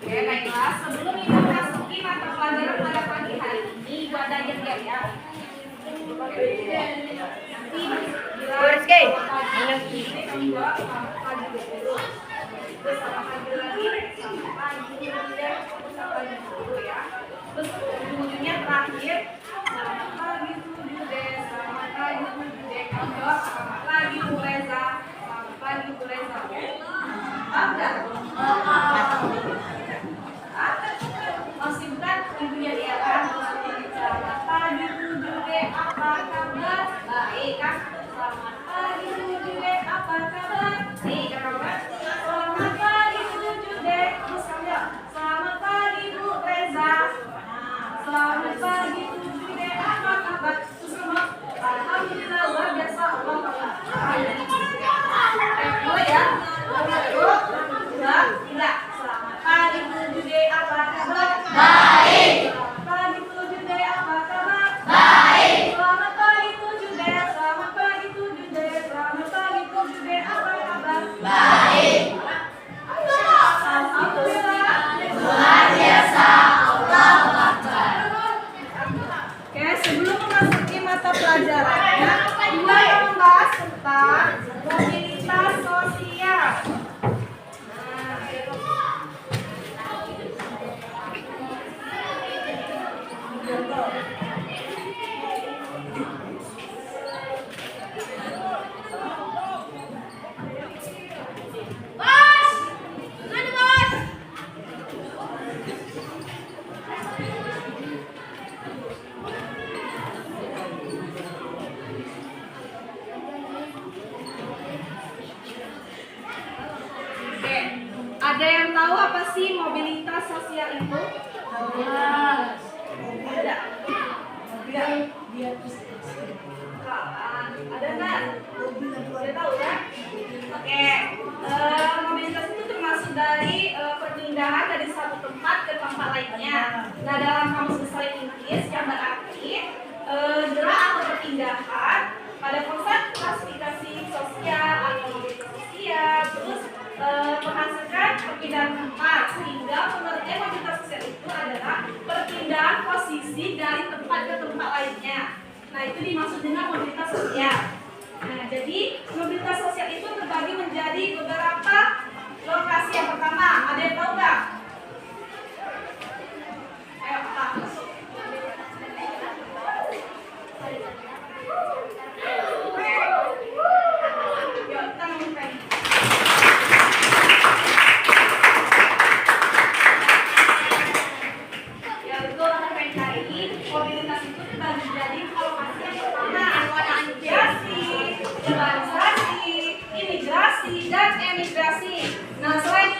Oke, baiklah. Sebelum kita masuki mata pelajaran pada pagi hari ini, buat diet ya. Terus ujungnya terakhir, selamat pagi Bu Jude, selamat pagi Bu Jude. Kalau jawab selamat pagi Bu Reza, selamat pagi Bu Reza. Ada? Masih bukan ibunya dia kan? Selamat pagi Bu Jude, apa kabar? Baik kan? Selamat pagi Bu Jude, apa kabar? Baik kan? Selamat pagi Bu Jude. Terus kamu jawab, selamat pagi Bu Reza. Selamat pagi Bu Jude, apa kabar? Terus kamu, alhamdulillah luar biasa, Allah Akbar. Dua ya. Tidak. Selamat pagi Bu Jude, apa kabar? Baik. Selamat pagi Bu Jude, apa kabar? Baik. Selamat pagi Bu Jude, selamat pagi Bu Jude, selamat pagi Bu Jude, apa kabar? Baik. Alhamdulillah. Luar biasa, Allah Akbar. Oke, sebelum memasuki mata pelajarannya, kita membahas tentang mobilitas sosial. Ada yang tahu apa sih mobilitas sosial itu? Ada. Ada nggak? Udah tahu ya? Oke. Mobilitas itu termasuk dari perpindahan dari satu tempat ke tempat lainnya. Nah, dalam kamus besar Inggris yang berarti gerak atau perpindahan pada konsep klasifikasi sosial atau mobilitas sosial, terus menghasilkan perpindahan tempat, sehingga pengertian mobilitas sosial itu adalah perpindahan posisi dari tempat ke tempat lainnya. Nah, itu dimaksud dengan mobilitas sosial. Nah, jadi mobilitas sosial itu terbagi menjadi beberapa lokasi. Yang pertama, ada yang tahu nggak? Ayo, Pak. Mobilitas itu terbagi menjadi alokasi yang pertama, urbanisasi, imigrasi, dan emigrasi. Nah, selain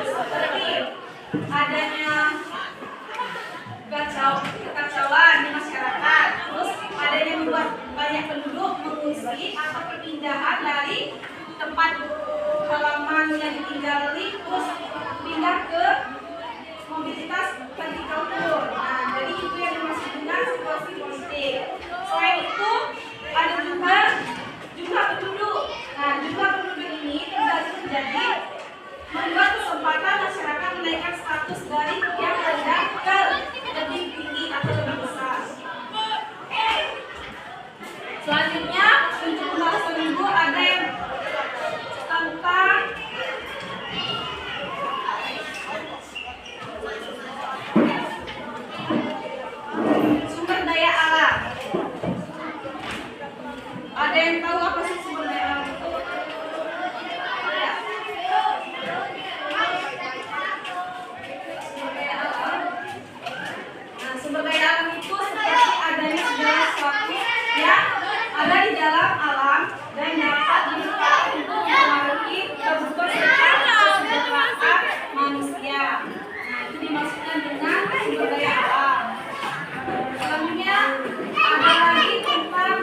seperti adanya kekacauan di masyarakat, terus adanya membuat banyak penduduk mengungsi atau perpindahan dari tempat halaman yang ditinggali terus pindah ke mobilitas vertikal turun. Nah, jadi itu yang dimaksud dengan situasi politik. Selain itu ada juga jumlah penduduk. Nah, jumlah penduduk ini terbagi menjadi membuat kesempatan masyarakat menaikkan status dari yang rendah ke lebih tinggi atau lebih besar. Selanjutnya untuk pembahasan minggu ada yang tentang sumber daya alam. Ada yang tahu apa sih sumber daya alam itu? Ya. Sumber daya alam. Nah, sumber daya alam itu seperti adanya segala sesuatu yang ada di dalam alam dan dapat dimanfaatkan untuk mempengaruhi kebutuhan serta kesejahteraan manusia. Nah, itu dimaksudkan dengan sumber daya alam. Selanjutnya ada lagi tentang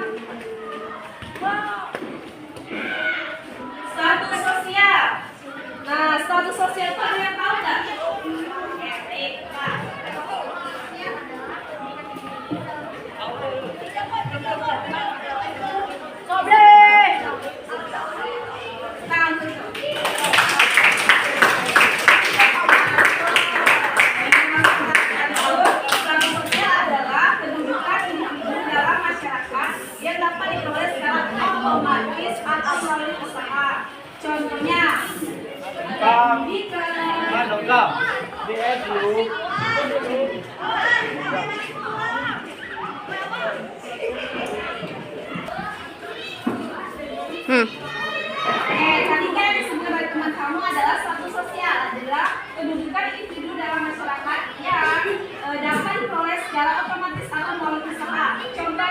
status sosial. Nah, status sosial itu ada yang tahu nggak? Oke, baik, Pak. Contohnya, tadi kan disebut oleh teman kamu adalah status sosial, adalah kedudukan individu dalam masyarakat yang dapat diperoleh secara otomatis atau melalui usaha. Contoh